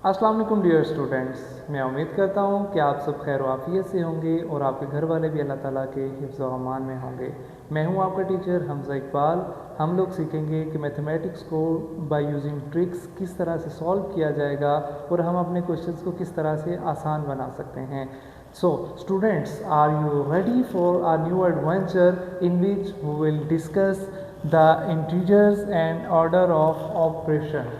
अस्सलाम वालेकुम dear students, मैं उम्मीद करता हूँ कि आप सब खैर वाफ़ियत से होंगे और आपके घर वाले भी अल्लाह ताला के हिफ्ज़ व अमान में होंगे। मैं हूँ आपका टीचर हमज़ा इकबाल। हम लोग सीखेंगे कि मैथमेटिक्स को बाय यूजिंग ट्रिक्स किस तरह से सॉल्व किया जाएगा और हम अपने क्वेश्चंस को किस तरह से आसान बना सकते हैं। So students, are you ready for our new adventure in which we will discuss the integers and order of operation.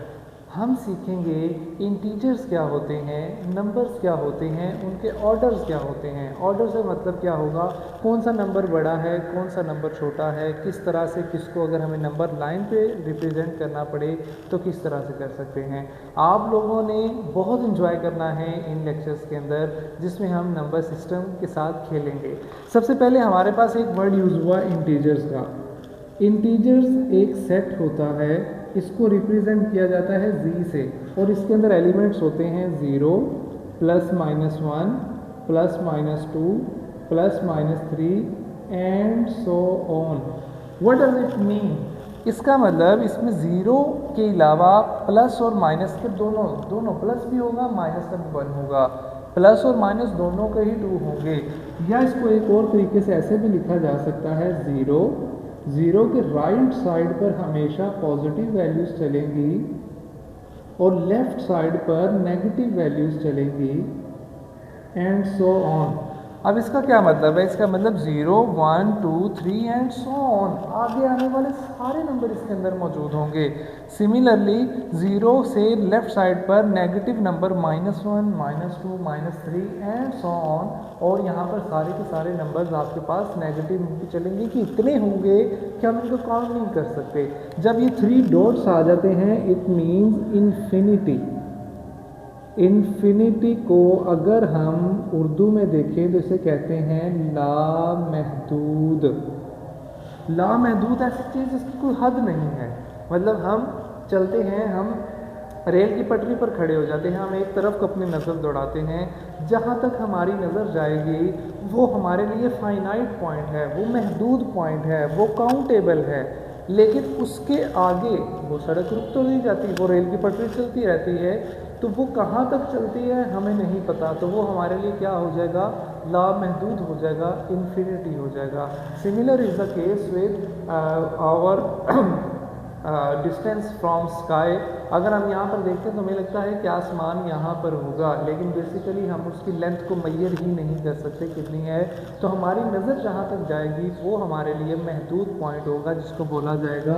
हम सीखेंगे इंटीजर्स क्या होते हैं, नंबर्स क्या होते हैं, उनके ऑर्डर्स क्या होते हैं। ऑर्डर से मतलब क्या होगा, कौन सा नंबर बड़ा है, कौन सा नंबर छोटा है, किस तरह से किसको अगर हमें नंबर लाइन पे रिप्रेजेंट करना पड़े तो किस तरह से कर सकते हैं। आप लोगों ने बहुत इंजॉय करना है इन लेक्चर्स के अंदर, जिसमें हम नंबर सिस्टम के साथ खेलेंगे। सबसे पहले हमारे पास एक वर्ड यूज़ हुआ इंटीजर्स का। इंटीजर्स एक सेट होता है, इसको रिप्रेजेंट किया जाता है जी से और इसके अंदर एलिमेंट्स होते हैं 0 +-1 +-2 +-3 and so on. What does it mean? इसका मतलब इसमें 0 के अलावा प्लस और माइनस के दोनों प्लस भी होगा, माइनस का भी 1 होगा, प्लस और माइनस दोनों के ही 2 होंगे। या इसको एक और तरीके से ऐसे भी लिखा जा सकता है 0 के राइट साइड पर हमेशा पॉजिटिव वैल्यूज़ चलेंगी और लेफ्ट साइड पर नेगेटिव वैल्यूज़ चलेंगी एंड सो ऑन। अब इसका क्या मतलब है? इसका मतलब 0 1 2 3 एंड सो ऑन, आगे आने वाले सारे नंबर इसके अंदर मौजूद होंगे। सिमिलरली 0 से लेफ्ट साइड पर negative number -1 -2 -3 and so on, और यहाँ पर सारे के सारे नंबर्स आपके पास नेगेटिव चलेंगे कि इतने होंगे कि हम इनको काउंट नहीं कर सकते। जब ये 3 डॉट्स आ जाते हैं इट मीन्स इन्फिनिटी। इन्फिनिटी को अगर हम उर्दू में देखें तो इसे कहते हैं लामहदूद। लामहदूद ऐसी चीज़ जिसकी कोई हद नहीं है। मतलब हम चलते हैं, हम रेल की पटरी पर खड़े हो जाते हैं, हम एक तरफ अपनी नज़र दौड़ाते हैं, जहाँ तक हमारी नज़र जाएगी वो हमारे लिए फाइनाइट पॉइंट है, वो महदूद पॉइंट है, वो काउंटेबल है। लेकिन उसके आगे वो सड़क रुक तो नहीं जाती, वो रेल की पटरी चलती रहती है, तो वो कहाँ तक चलती है हमें नहीं पता, तो वो हमारे लिए क्या हो जाएगा, लामहदूद हो जाएगा, इन्फिनिटी हो जाएगा। Similar is the case with our distance from sky. अगर हम यहाँ पर देखते हैं तो हमें लगता है कि आसमान यहाँ पर होगा, लेकिन बेसिकली हम उसकी लेंथ को मेजर ही नहीं कर सकते कितनी है। तो हमारी नज़र जहाँ तक जाएगी वो हमारे लिए महदूद पॉइंट होगा, जिसको बोला जाएगा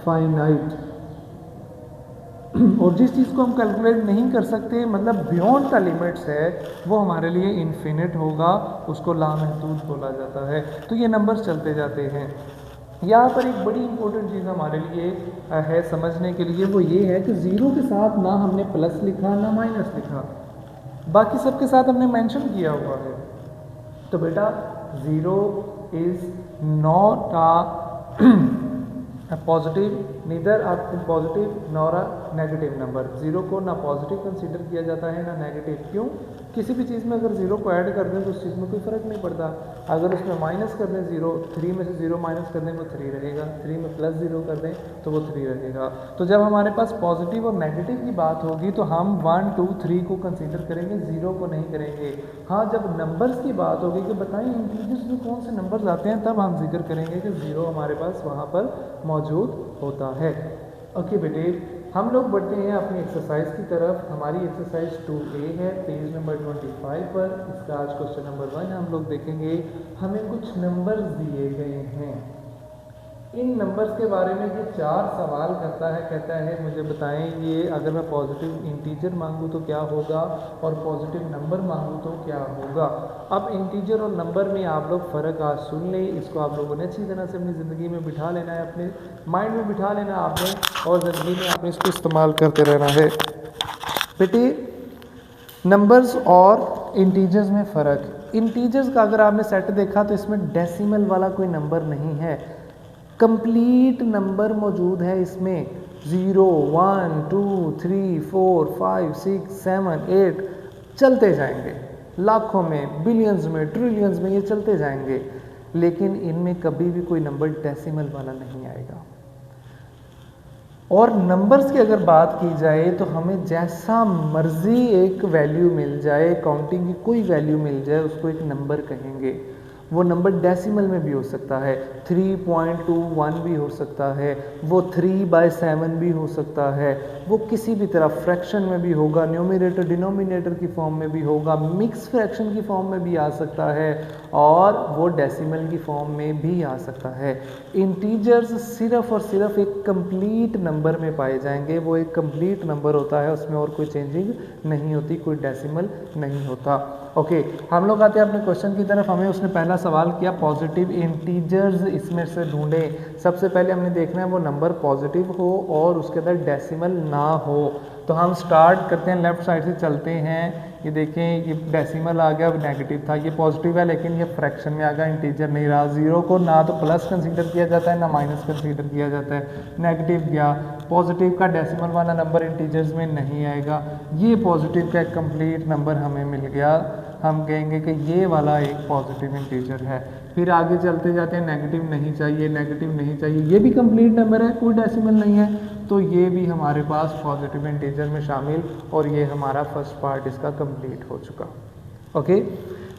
फाइनाइट। और जिस चीज़ को हम कैलकुलेट नहीं कर सकते, मतलब बियॉन्ड द लिमिट्स है, वो हमारे लिए इन्फिनिट होगा, उसको लामहदूद बोला जाता है। तो ये नंबर चलते जाते हैं। यहाँ पर एक बड़ी इंपॉर्टेंट चीज़ हमारे लिए है समझने के लिए, वो ये है कि 0 के साथ ना हमने प्लस लिखा ना माइनस लिखा, बाकी सब के साथ हमने मेंशन किया हुआ है। तो बेटा 0 is not a positive, neither a positive nor a negative number. 0 को ना पॉजिटिव कंसीडर किया जाता है ना नेगेटिव। क्यों? किसी भी चीज़ में अगर 0 को ऐड कर दें तो उस चीज़ में कोई फ़र्क नहीं पड़ता। अगर उसमें माइनस कर दें 0, 3 में से 0 माइनस कर दें वो 3 रहेगा, 3 में +0 कर दें तो वो 3 रहेगा। तो जब हमारे पास पॉजिटिव और नेगेटिव की बात होगी तो हम 1 2 3 को कंसीडर करेंगे, 0 को नहीं करेंगे। हाँ, जब नंबर्स की बात होगी कि बताएं इंटीजर्स में कौन से नंबर्स आते हैं, तब हम जिक्र करेंगे कि 0 हमारे पास वहाँ पर मौजूद होता है। ओके बेटे, हम लोग बढ़ते हैं अपनी एक्सरसाइज की तरफ। हमारी एक्सरसाइज 2A है, पेज नंबर 25 पर। इसका आज क्वेश्चन नंबर 1 हम लोग देखेंगे। हमें कुछ नंबर्स दिए गए हैं, इन नंबर्स के बारे में ये 4 सवाल करता है। कहता है मुझे बताएं ये अगर मैं पॉजिटिव इंटीजर मांगूँ तो क्या होगा और पॉजिटिव नंबर मांगूँ तो क्या होगा। अब इंटीजर और नंबर में आप लोग फ़र्क आज सुन लें, इसको आप लोगों ने अच्छी तरह से अपनी ज़िंदगी में बिठा लेना है, अपने माइंड में बिठा लेना आपने, और ज़िंदगी में आपने इसको इस्तेमाल करते रहना है। बेटे, नंबर्स और इंटीजर्स में फ़र्क। इंटीजर्स का अगर आपने सेट देखा तो इसमें डेसिमल वाला कोई नंबर नहीं है, कंप्लीट नंबर मौजूद है इसमें। 0 1 2 3 4 5 6 7 8 चलते जाएंगे, लाखों में, बिलियंस में, ट्रिलियंस में ये चलते जाएंगे, लेकिन इनमें कभी भी कोई नंबर डेसिमल वाला नहीं आएगा। और नंबर्स की अगर बात की जाए तो हमें जैसा मर्जी एक वैल्यू मिल जाए, काउंटिंग की कोई वैल्यू मिल जाए, उसको एक नंबर कहेंगे। वो नंबर डेसिमल में भी हो सकता है, 3.21 भी हो सकता है, वो 3/7 भी हो सकता है, वो किसी भी तरह फ्रैक्शन में भी होगा, न्यूमरेटर डिनोमिनेटर की फॉर्म में भी होगा, मिक्स फ्रैक्शन की फॉर्म में भी आ सकता है, और वो डेसिमल की फॉर्म में भी आ सकता है। इंटीजर्स सिर्फ और सिर्फ एक कंप्लीट नंबर में पाए जाएंगे, वो एक कंप्लीट नंबर होता है, उसमें और कोई चेंजिंग नहीं होती, कोई डेसिमल नहीं होता। ओके, हम लोग आते हैं अपने क्वेश्चन की तरफ। हमें उसने पहला सवाल किया पॉजिटिव इंटीजर्स इसमें से ढूंढें। सबसे पहले हमने देखना है वो नंबर पॉजिटिव हो और उसके अंदर डेसिमल ना हो। तो हम स्टार्ट करते हैं, लेफ्ट साइड से चलते हैं। ये देखें, ये डेसिमल आ गया, नेगेटिव था, ये पॉजिटिव है लेकिन ये फ्रैक्शन में आ गया, इंटीजर नहीं रहा। ज़ीरो को ना तो प्लस कंसीडर किया जाता है ना माइनस कंसीडर किया जाता है, नेगेटिव गया। पॉजिटिव का डेसिमल वाला नंबर इंटीजर्स में नहीं आएगा। ये पॉजिटिव का एक कंप्लीट नंबर हमें मिल गया, हम कहेंगे कि ये वाला एक पॉजिटिव इंटीजर है। फिर आगे चलते जाते हैं, नेगेटिव नहीं चाहिए, नेगेटिव नहीं चाहिए, ये भी कंप्लीट नंबर है, कोई डेसिमल नहीं है, तो ये भी हमारे पास पॉजिटिव इंटीजर में शामिल, और ये हमारा फर्स्ट पार्ट इसका कंप्लीट हो चुका। ओके,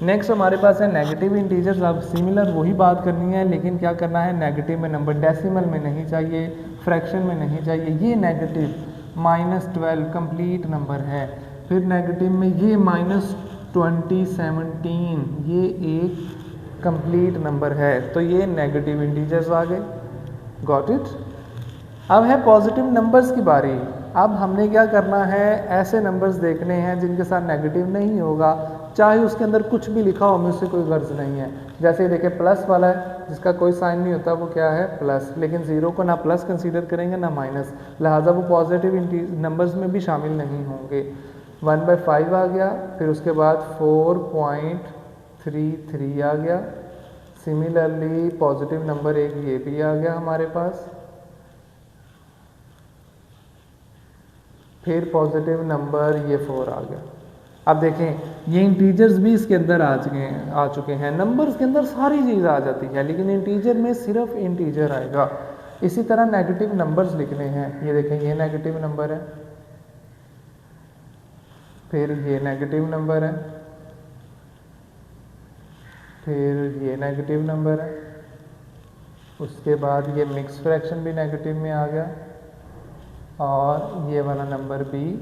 नेक्स्ट हमारे पास है नेगेटिव इंटीजर्स। अब सिमिलर वही बात करनी है, लेकिन क्या करना है, नेगेटिव में नंबर डेसिमल में नहीं चाहिए, फ्रैक्शन में नहीं चाहिए। ये नेगेटिव -12 कंप्लीट नंबर है। फिर नेगेटिव में ये -2017, ये एक कंप्लीट नंबर है, तो ये नेगेटिव इंटीजर्स आ गए। Got it. अब है पॉजिटिव नंबर्स की बारी। अब हमने क्या करना है, ऐसे नंबर्स देखने हैं जिनके साथ नेगेटिव नहीं होगा, चाहे उसके अंदर कुछ भी लिखा हो, हमें उससे कोई गर्ज नहीं है। जैसे ये देखिए प्लस वाला है, जिसका कोई साइन नहीं होता, वो क्या है, प्लस, लेकिन ज़ीरो को ना प्लस कंसीडर करेंगे ना माइनस, लिहाजा वो पॉजिटिव नंबर्स में भी शामिल नहीं होंगे। 1/5 आ गया, फिर उसके बाद 4.33 आ गया। सिमिलरली पॉजिटिव नंबर एक ये भी आ गया हमारे पास। फिर पॉजिटिव नंबर ये 4 आ गया। अब देखें, ये इंटीजर्स भी इसके अंदर आ चुके हैं। नंबर्स के अंदर सारी चीज़ आ जाती है, लेकिन इंटीजर में सिर्फ इंटीजर आएगा। इसी तरह नेगेटिव नंबर्स लिखने हैं। ये देखें, ये नेगेटिव नंबर है, फिर ये नेगेटिव नंबर है, फिर ये नेगेटिव नंबर है, उसके बाद ये मिक्स फ्रैक्शन भी नेगेटिव में आ गया, और ये वाला नंबर भी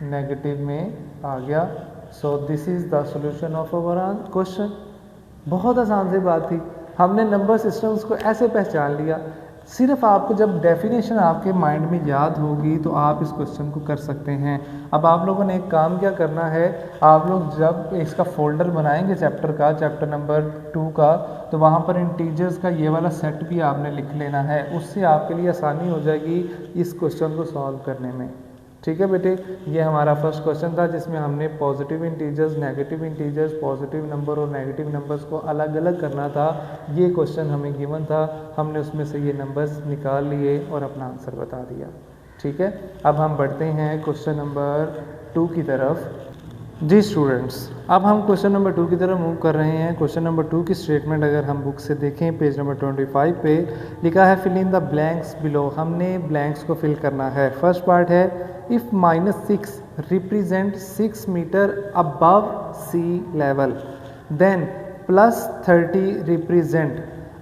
नेगेटिव में आ गया। So this is the solution of our question. बहुत आसान सी बात थी, हमने नंबर सिस्टम्स को ऐसे पहचान लिया। सिर्फ आपको जब डेफिनेशन आपके माइंड में याद होगी तो आप इस क्वेश्चन को कर सकते हैं। अब आप लोगों ने एक काम क्या करना है, आप लोग जब इसका फोल्डर बनाएंगे चैप्टर का, चैप्टर नंबर 2 का, तो वहाँ पर इंटीजर्स का ये वाला सेट भी आपने लिख लेना है। उससे आपके लिए आसानी हो जाएगी इस क्वेश्चन को सॉल्व करने में। ठीक है बेटे, ये हमारा फर्स्ट क्वेश्चन था जिसमें हमने positive integers, negative integers, positive number और नेगेटिव नंबर्स को अलग अलग करना था। ये क्वेश्चन हमें गिवन था, हमने उसमें से ये नंबर्स निकाल लिए और अपना आंसर बता दिया। ठीक है, अब हम बढ़ते हैं क्वेश्चन नंबर 2 की तरफ। जी स्टूडेंट्स, अब हम क्वेश्चन नंबर 2 की तरफ मूव कर रहे हैं। क्वेश्चन नंबर 2 की स्टेटमेंट अगर हम बुक से देखें, पेज नंबर 25 पे लिखा है fill in the blanks below. हमने ब्लैंक्स को फिल करना है। फर्स्ट पार्ट है if -6 represent 6 metre above sea level then +30 represent.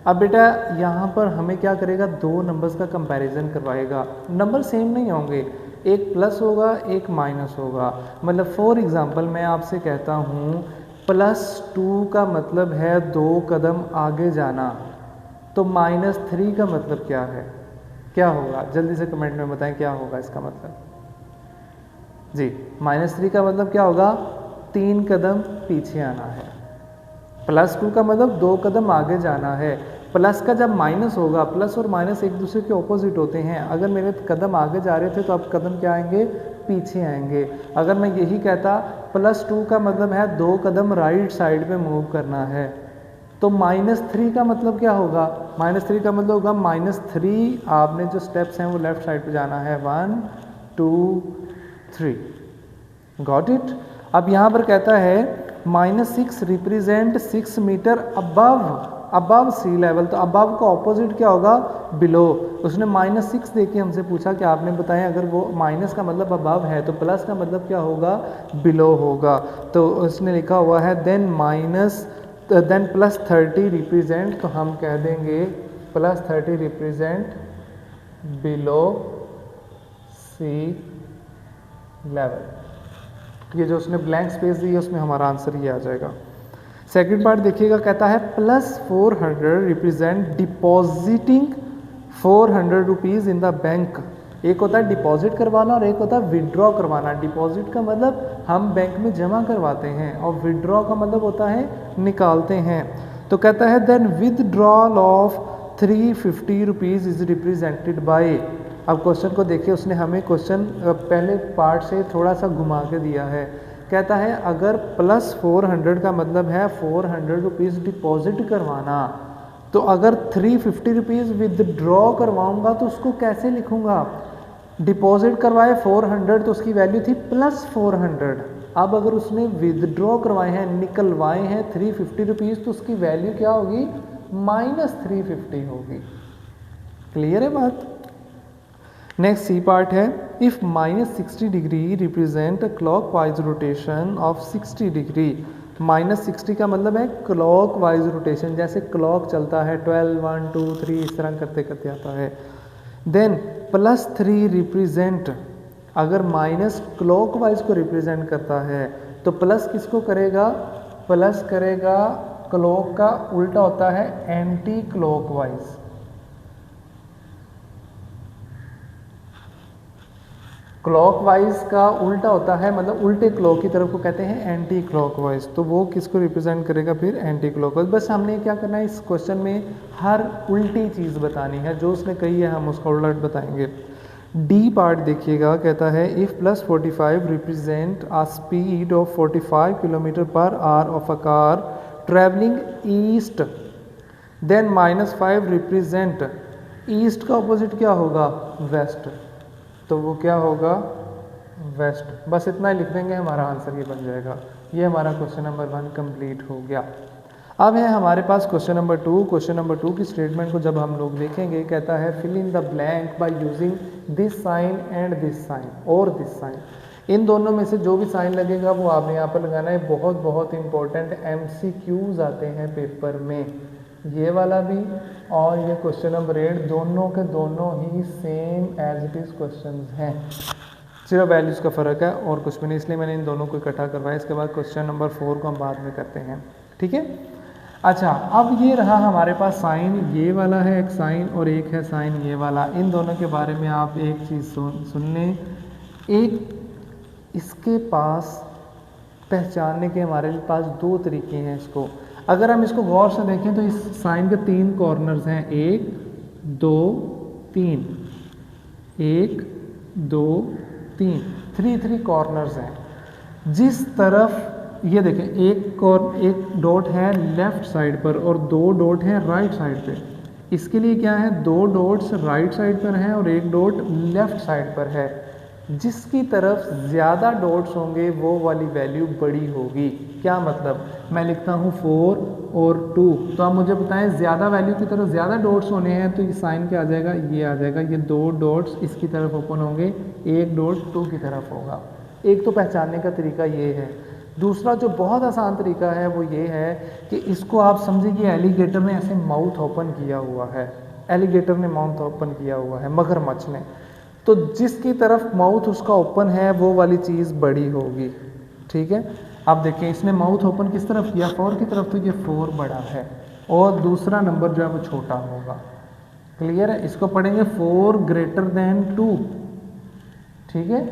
अब बेटा यहाँ पर हमें क्या करेगा, दो नंबर्स का कंपैरिजन करवाएगा। नंबर सेम नहीं होंगे, एक प्लस होगा एक माइनस होगा। मतलब फॉर एग्ज़ाम्पल मैं आपसे कहता हूँ +2 का मतलब है 2 कदम आगे जाना, तो -3 का मतलब क्या है, क्या होगा, जल्दी से कमेंट में बताएं क्या होगा इसका मतलब। जी, -3 का मतलब क्या होगा, 3 कदम पीछे आना है। +2 का मतलब 2 कदम आगे जाना है। प्लस का जब माइनस होगा, प्लस और माइनस एक दूसरे के ऑपोजिट होते हैं। अगर मेरे कदम आगे जा रहे थे तो अब कदम क्या आएंगे, पीछे आएंगे। अगर मैं यही कहता +2 का मतलब है 2 कदम राइट साइड पे मूव करना है, तो -3 का मतलब क्या होगा, -3 का मतलब होगा -3 आपने जो स्टेप्स हैं वो लेफ्ट साइड पे जाना है, 1 2 3। Got it. अब यहाँ पर कहता है -6 represent 6 metre above above sea level, तो अबव का ऑपोजिट क्या होगा, बिलो। उसने -6 देके हमसे पूछा कि आपने बताया अगर वो माइनस का मतलब अबव है तो प्लस का मतलब क्या होगा, बिलो होगा। तो उसने लिखा हुआ है देन +30 रिप्रेजेंट, तो हम कह देंगे +30 रिप्रेजेंट बिलो सी लेवल। ये जो उसने ब्लैंक स्पेस दी है उसमें हमारा आंसर ये आ जाएगा। सेकंड पार्ट देखिएगा, कहता है +400 represent depositing 400 rupees in the bank. एक होता है डिपॉजिट करवाना और एक होता है विड्रॉ करवाना। डिपॉजिट का मतलब हम बैंक में जमा करवाते हैं और विड्रॉ का मतलब होता है निकालते हैं। तो कहता है then withdrawal of 350 rupees is represented by. अब क्वेश्चन को देखिए, उसने हमें क्वेश्चन पहले पार्ट से थोड़ा सा घुमा के दिया है। कहता है अगर +400 का मतलब है 400 रुपीज़ डिपॉजिट करवाना, तो अगर 350 रुपीज़ विदड्रॉ करवाऊंगा तो उसको कैसे लिखूंगा। डिपॉजिट करवाए 400 तो उसकी वैल्यू थी +400। अब अगर उसने विदड्रॉ करवाए हैं, निकलवाए हैं 350 रुपीज़, तो उसकी वैल्यू क्या होगी, -350 होगी। क्लियर है बात। नेक्स्ट सी पार्ट है, if -60 degree represent a clock wise rotation of 60 degree. -60 का मतलब है क्लॉक वाइज रोटेशन, जैसे क्लॉक चलता है 12 1 2 3 इस तरह करते करते आता है। देन +3 रिप्रेजेंट, अगर माइनस क्लॉक वाइज को रिप्रेजेंट करता है तो प्लस किसको करेगा, प्लस करेगा क्लॉक का उल्टा होता है anti clock wise. Clock wise का उल्टा होता है, मतलब उल्टे क्लॉक की तरफ को कहते हैं एंटी क्लॉक वाइज। तो वो किसको रिप्रेजेंट करेगा फिर, एंटी क्लॉक वाइज। बस हमने क्या करना है, इस क्वेश्चन में हर उल्टी चीज़ बतानी है, जो उसने कही है हम उसका उल्टा बताएंगे। डी पार्ट देखिएगा, कहता है if +45 represent a speed of 45 km/h of a car travelling east, then -5 represent, east का अपोजिट क्या होगा, वेस्ट, तो वो क्या होगा, वेस्ट। बस इतना ही लिख देंगे, हमारा आंसर ये बन जाएगा। ये हमारा क्वेश्चन नंबर 1 कंप्लीट हो गया। अब है हमारे पास क्वेश्चन नंबर 2। क्वेश्चन नंबर 2 की स्टेटमेंट को जब हम लोग देखेंगे, कहता है fill in the blank by using this sign and this sign और दिस साइन। इन दोनों में से जो भी साइन लगेगा वो आपने यहाँ पर लगाना है। बहुत बहुत इंपॉर्टेंट MCQs आते हैं पेपर में, ये वाला भी और ये क्वेश्चन नंबर 8, दोनों के दोनों ही same as it is question हैं, सिर्फ वैल्यूज़ का फ़र्क है और कुछ भी नहीं, इसलिए मैंने इन दोनों को इकट्ठा करवाया। इसके बाद क्वेश्चन नंबर 4 को हम बाद में करते हैं, ठीक है। अच्छा, अब ये रहा हमारे पास साइन, ये वाला है एक साइन और एक है साइन ये वाला। इन दोनों के बारे में आप एक चीज़ सुन लें, एक इसके पास पहचानने के हमारे पास 2 तरीके हैं इसको। अगर हम इसको गौर से देखें तो इस साइन के 3 कॉर्नर्स हैं, 1 2 3, 1 2 3, 3 कॉर्नर्स हैं। जिस तरफ ये देखें, एक डॉट है लेफ़्ट साइड पर और 2 डॉट हैं राइट साइड पे। इसके लिए क्या है, 2 डॉट्स राइट साइड पर हैं और 1 डॉट लेफ़्ट साइड पर है। जिसकी तरफ ज़्यादा डॉट्स होंगे वो वाली वैल्यू बड़ी होगी। क्या मतलब, मैं लिखता हूँ 4 और 2, तो आप मुझे बताएं ज़्यादा वैल्यू की तरफ ज़्यादा डॉट्स होने हैं तो ये साइन क्या आ जाएगा, ये आ जाएगा। ये 2 डॉट्स इसकी तरफ ओपन होंगे, 1 डॉट 2 की तरफ होगा। एक तो पहचानने का तरीका ये है। दूसरा जो बहुत आसान तरीका है वो ये है कि इसको आप समझिए कि एलिगेटर ने ऐसे माउथ ओपन किया हुआ है, एलिगेटर ने माउथ ओपन किया हुआ है मगरमच्छ ने, तो जिसकी तरफ माउथ उसका ओपन है वो वाली चीज़ बड़ी होगी, ठीक है। अब देखिए इसने माउथ ओपन किस तरफ किया, 4 की तरफ, तो ये 4 बड़ा है और दूसरा नंबर जो है वो छोटा होगा। क्लियर है, इसको पढ़ेंगे 4 ग्रेटर देन 2, ठीक है।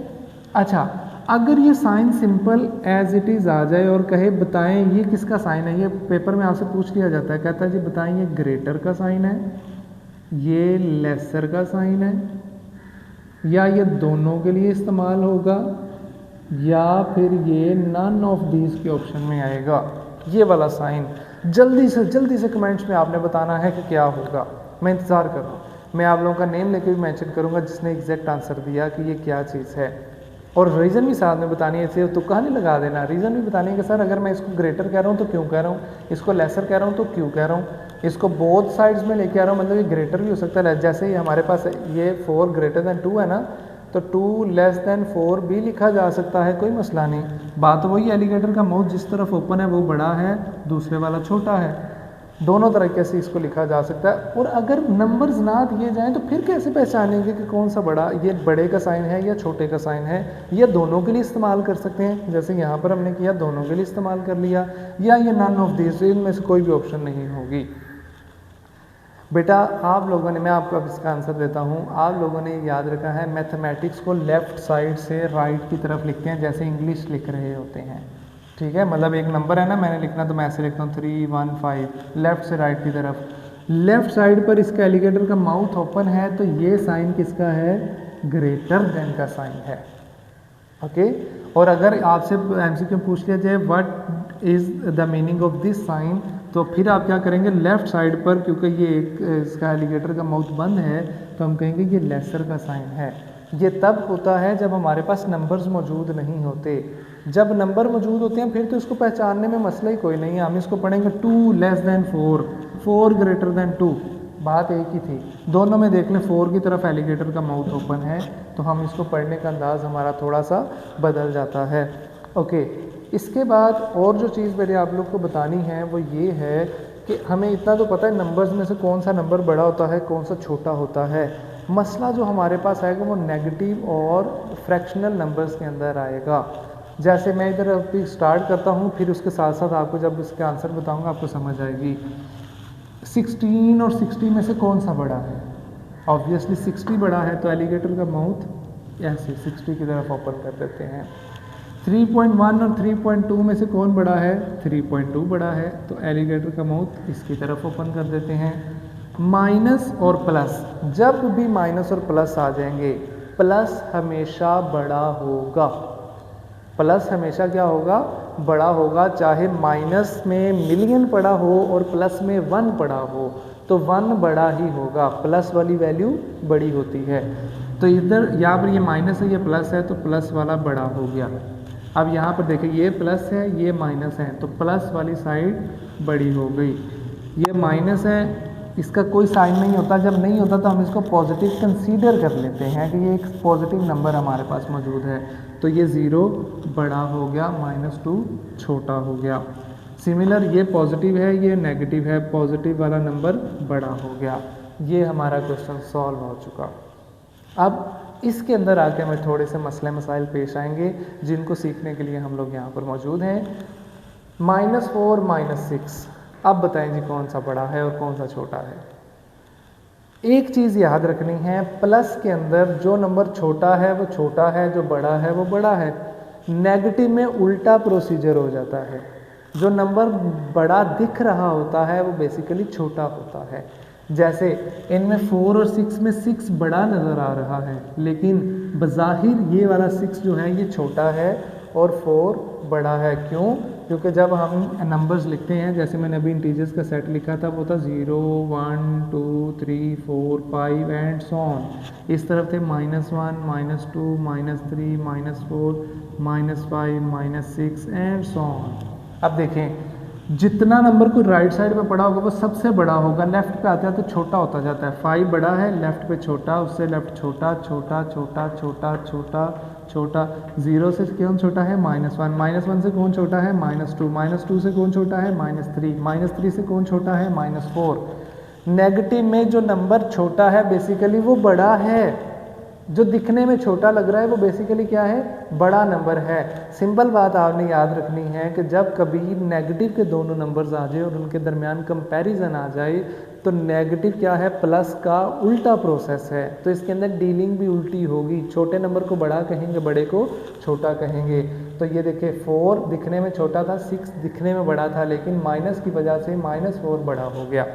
अच्छा, अगर ये sign simple as it is आ जाए और कहे बताएं ये किसका साइन है, ये पेपर में आपसे पूछ लिया जाता है, कहता है जी बताएं ये ग्रेटर का साइन है, ये लेसर का साइन है, या ये दोनों के लिए इस्तेमाल होगा, या फिर ये नन ऑफ दीज के ऑप्शन में आएगा। ये वाला साइन जल्दी से कमेंट्स में आपने बताना है कि क्या होगा। मैं इंतज़ार कर रहा हूँ, मैं आप लोगों का नेम लेके भी मेंशन करूँगा जिसने एग्जैक्ट आंसर दिया कि ये क्या चीज़ है। और रीज़न भी साथ में बतानी है, इसे तुक्का नहीं लगा देना, रीज़न भी बतानी है कि सर अगर मैं इसको ग्रेटर कह रहा हूँ तो क्यों कह रहा हूँ, इसको लेसर कह रहा हूँ तो क्यों कह रहा हूँ, इसको बोथ साइड्स में लेके आ रहा हूँ, मतलब ये ग्रेटर भी हो सकता है। जैसे ही हमारे पास ये 4 ग्रेटर दैन 2 है ना, तो 2 लेस दैन 4 भी लिखा जा सकता है, कोई मसला नहीं। बात वही, एलिगेटर का माउथ जिस तरफ ओपन है वो बड़ा है, दूसरे वाला छोटा है, दोनों तरीके से इसको लिखा जा सकता है। और अगर नंबर्स ना दिए जाएं तो फिर कैसे पहचानेंगे कि कौन सा बड़ा, ये बड़े का साइन है या छोटे का साइन है, या दोनों के लिए इस्तेमाल कर सकते हैं, जैसे यहाँ पर हमने किया, दोनों के लिए इस्तेमाल कर लिया, या ये नन ऑफ दिस, इनमें से कोई भी ऑप्शन नहीं होगी। बेटा आप लोगों ने, मैं आपको अब इसका आंसर देता हूँ, आप लोगों ने याद रखा है मैथमेटिक्स को लेफ़्ट साइड से राइट की तरफ लिखते हैं, जैसे इंग्लिश लिख रहे होते हैं, ठीक है। मतलब एक नंबर है ना, मैंने लिखना तो मैं ऐसे लिखता हूँ 3 1 5, लेफ़्ट से राइट की तरफ। लेफ़्ट साइड पर इसका एलिगेटर का माउथ ओपन है, तो ये साइन किसका है, ग्रेटर देन का साइन है, ओके। और अगर आपसे एमसीक्यू पूछ लिया जाए what is the meaning of this sign, तो फिर आप क्या करेंगे, लेफ़्ट साइड पर, क्योंकि ये एक इसका एलिगेटर का माउथ बंद है, तो हम कहेंगे ये लेसर का साइन है। ये तब होता है जब हमारे पास नंबर्स मौजूद नहीं होते। जब नंबर मौजूद होते हैं फिर तो इसको पहचानने में मसला ही कोई नहीं है। हम इसको पढ़ेंगे 2 लेस दैन 4, 4 ग्रेटर दैन 2, बात एक ही थी। दोनों में देख लें 4 की तरफ एलिगेटर का माउथ ओपन है, तो हम इसको पढ़ने का अंदाज़ हमारा थोड़ा सा बदल जाता है, ओके। इसके बाद और जो चीज़ मेरे आप लोग को बतानी है वो ये है कि हमें इतना तो पता है नंबर्स में से कौन सा नंबर बड़ा होता है, कौन सा छोटा होता है। मसला जो हमारे पास आएगा वो नेगेटिव और फ्रैक्शनल नंबर्स के अंदर आएगा। जैसे मैं इधर अभी स्टार्ट करता हूँ, फिर उसके साथ साथ आपको जब इसके आंसर बताऊँगा आपको समझ आएगी। 16 और 60 में से कौन सा बड़ा है, ऑब्वियसली 60 बड़ा है, तो एलिगेटर का माउथ ऐसे 60 की तरफ ओपन कर देते हैं। 3.1 और 3.2 में से कौन बड़ा है, 3.2 बड़ा है, तो एलिगेटर का माउथ इसकी तरफ ओपन कर देते हैं। माइनस और प्लस, जब भी माइनस और प्लस आ जाएंगे, प्लस हमेशा बड़ा होगा, प्लस हमेशा क्या होगा, बड़ा होगा। चाहे माइनस में मिलियन पड़ा हो और प्लस में 1 पड़ा हो, तो 1 बड़ा ही होगा, प्लस वाली वैल्यू बड़ी होती है। तो इधर यहाँ पर ये माइनस है, ये प्लस है, तो प्लस वाला बड़ा हो गया। अब यहाँ पर देखिए ये प्लस है, ये माइनस है, तो प्लस वाली साइड बड़ी हो गई। ये माइनस है, इसका कोई साइन नहीं होता, जब नहीं होता तो हम इसको पॉजिटिव कंसीडर कर लेते हैं कि ये एक पॉजिटिव नंबर हमारे पास मौजूद है, तो ये 0 बड़ा हो गया, -2 छोटा हो गया। सिमिलर ये पॉजिटिव है, ये नेगेटिव है, पॉजिटिव वाला नंबर बड़ा हो गया। ये हमारा क्वेश्चन सॉल्व हो चुका। अब इसके अंदर आके हमें थोड़े से मसले मसाइल पेश आएंगे जिनको सीखने के लिए हम लोग यहाँ पर मौजूद हैं। -4 -6, अब बताएं जी कौन सा बड़ा है और कौन सा छोटा है। एक चीज़ याद रखनी है, प्लस के अंदर जो नंबर छोटा है वो छोटा है, जो बड़ा है वो बड़ा है। नेगेटिव में उल्टा प्रोसीजर हो जाता है, जो नंबर बड़ा दिख रहा होता है वो बेसिकली छोटा होता है। जैसे इनमें 4 और 6 में 6 बड़ा नज़र आ रहा है, लेकिन बज़ाहिर ये वाला 6 जो है ये छोटा है और 4 बड़ा है। क्यों? क्योंकि जब हम नंबर्स लिखते हैं, जैसे मैंने अभी इंटीजर्स का सेट लिखा था, वो था 0 1 2 3 4 5 एंड सो ऑन। इस तरफ थे -1 -2 -3 -4 -5 -6 एंड सो ऑन। अब देखें, जितना नंबर को राइट साइड पे पड़ा होगा वो सबसे बड़ा होगा, लेफ्ट पे आता है तो छोटा होता जाता है। 5 बड़ा है, लेफ्ट पे छोटा, उससे लेफ्ट छोटा छोटा छोटा छोटा छोटा छोटा। 0 से कौन छोटा है, -1 -1 से कौन छोटा है, -2 -2 से कौन छोटा है, -3 से कौन छोटा है, -4। नेगेटिव में जो नंबर छोटा है बेसिकली वो बड़ा है, जो दिखने में छोटा लग रहा है वो बेसिकली क्या है, बड़ा नंबर है। सिंपल बात आपने याद रखनी है कि जब कभी नेगेटिव के दोनों नंबर्स आ जाए और उनके दरमियान कंपैरिजन आ जाए, तो नेगेटिव क्या है, प्लस का उल्टा प्रोसेस है, तो इसके अंदर डीलिंग भी उल्टी होगी। छोटे नंबर को बड़ा कहेंगे, बड़े को छोटा कहेंगे। तो ये देखिए 4 दिखने में छोटा था, 6 दिखने में बड़ा था, लेकिन माइनस की वजह से -4 बड़ा हो गया।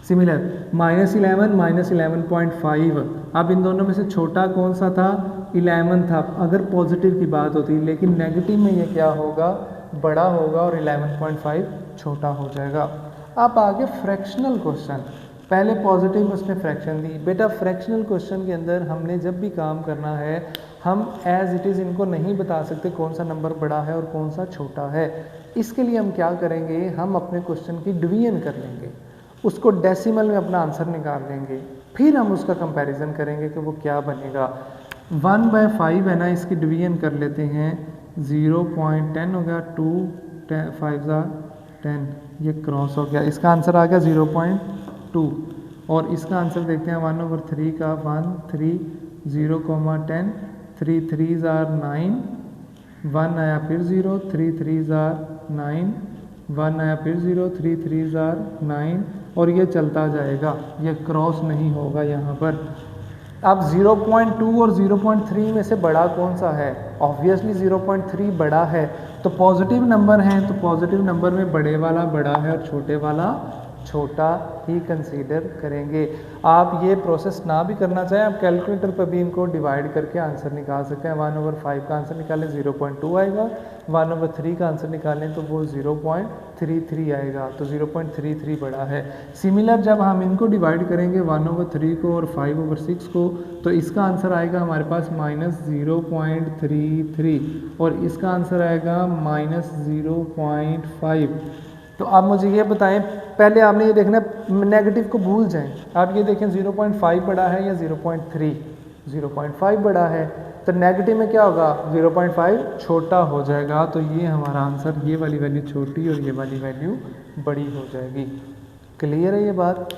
सिमिलर -11 -11.5, अब इन दोनों में से छोटा कौन सा था, 11 था अगर पॉजिटिव की बात होती, लेकिन नेगेटिव में ये क्या होगा, बड़ा होगा और 11.5 छोटा हो जाएगा। अब आगे फ्रैक्शनल क्वेश्चन, पहले पॉजिटिव में उसने फ्रैक्शन दी। बेटा फ्रैक्शनल क्वेश्चन के अंदर हमने जब भी काम करना है, हम एज इट इज़ इनको नहीं बता सकते कौन सा नंबर बड़ा है और कौन सा छोटा है। इसके लिए हम क्या करेंगे, हम अपने क्वेश्चन की डिवीजन कर लेंगे, उसको डेसिमल में अपना आंसर निकाल लेंगे, फिर हम उसका कंपैरिजन करेंगे कि वो क्या बनेगा। 1/5 है ना, इसकी डिवीजन कर लेते हैं, 0.10 हो गया, 2 5 10, ये क्रॉस हो गया, इसका आंसर आ गया 0.2। और इसका आंसर देखते हैं 1/3 का, 1 3 0,10, 3 3 9, 1 आया फिर 0, 3 3 9, 1 आया फिर 0, 3 3 9, और ये चलता जाएगा, ये क्रॉस नहीं होगा यहाँ पर। अब 0.2 और 0.3 में से बड़ा कौन सा है? ऑब्वियसली 0.3 बड़ा है, तो पॉजिटिव नंबर हैं तो पॉजिटिव नंबर में बड़े वाला बड़ा है और छोटे वाला छोटा ही कंसीडर करेंगे। आप ये प्रोसेस ना भी करना चाहें, आप कैलकुलेटर पर भी इनको डिवाइड करके आंसर निकाल सकते हैं। 1/5 का आंसर निकालें 0.2 आएगा, 1/3 का आंसर निकालें तो वो 0.33 आएगा, तो 0.33 बड़ा है। सिमिलर जब हम इनको डिवाइड करेंगे 1/3 को और 5/6 को, तो इसका आंसर आएगा हमारे पास -0.33 और इसका आंसर आएगा -0.5। तो आप मुझे ये बताएं, पहले आपने ये देखना नेगेटिव को भूल जाएं, आप ये देखें 0.5 बड़ा है या 0.3, 0.5 बड़ा है, तो नेगेटिव में क्या होगा, 0.5 छोटा हो जाएगा, तो ये हमारा आंसर, ये वाली वैल्यू छोटी और ये वाली वैल्यू बड़ी हो जाएगी। क्लियर है ये बात?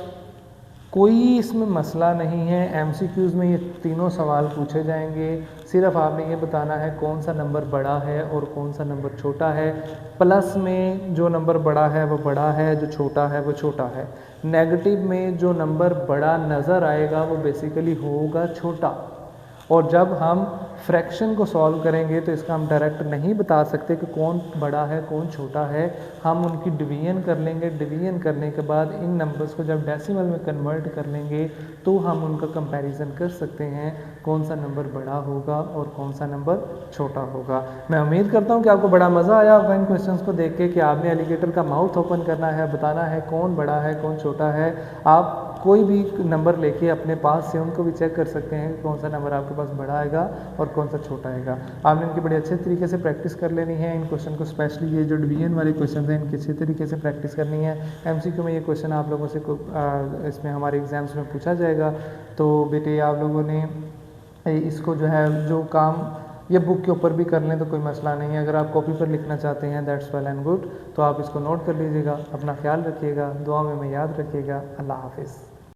कोई इसमें मसला नहीं है। एमसीक्यूज़ में ये तीनों सवाल पूछे जाएंगे, सिर्फ आपने ये बताना है कौन सा नंबर बड़ा है और कौन सा नंबर छोटा है। प्लस में जो नंबर बड़ा है वो बड़ा है, जो छोटा है वो छोटा है। नेगेटिव में जो नंबर बड़ा नज़र आएगा वो बेसिकली होगा छोटा। और जब हम फ्रैक्शन को सॉल्व करेंगे तो इसका हम डायरेक्ट नहीं बता सकते कि कौन बड़ा है कौन छोटा है, हम उनकी डिवीजन कर लेंगे। डिवीजन करने के बाद इन नंबर्स को जब डेसिमल में कन्वर्ट कर लेंगे तो हम उनका कंपैरिजन कर सकते हैं कौन सा नंबर बड़ा होगा और कौन सा नंबर छोटा होगा। मैं उम्मीद करता हूँ कि आपको बड़ा मज़ा आया होगा इन क्वेश्चंस को देख के, कि आपने एलिगेटर का माउथ ओपन करना है, बताना है कौन बड़ा है कौन छोटा है। आप कोई भी नंबर लेके अपने पास से उनको भी चेक कर सकते हैं कि कौन सा नंबर आपके पास बड़ा आएगा और कौन सा छोटा आएगा। आपने इनकी बड़े अच्छे तरीके से प्रैक्टिस कर लेनी है। इन क्वेश्चन को स्पेशली ये जो डिवीजन वाले क्वेश्चन हैं इनकी अच्छे तरीके से प्रैक्टिस करनी है। एमसीक्यू में ये क्वेश्चन आप लोगों से इसमें हमारे एग्जाम्स में पूछा जाएगा, तो बेटे आप लोगों ने इसको जो है जो काम ये बुक के ऊपर भी कर लें तो कोई मसला नहीं है। अगर आप कॉपी पर लिखना चाहते हैं दैट्स वेल एंड गुड, तो आप इसको नोट कर लीजिएगा। अपना ख्याल रखिएगा, दुआ में याद रखिएगा। अल्लाह हाफिज़।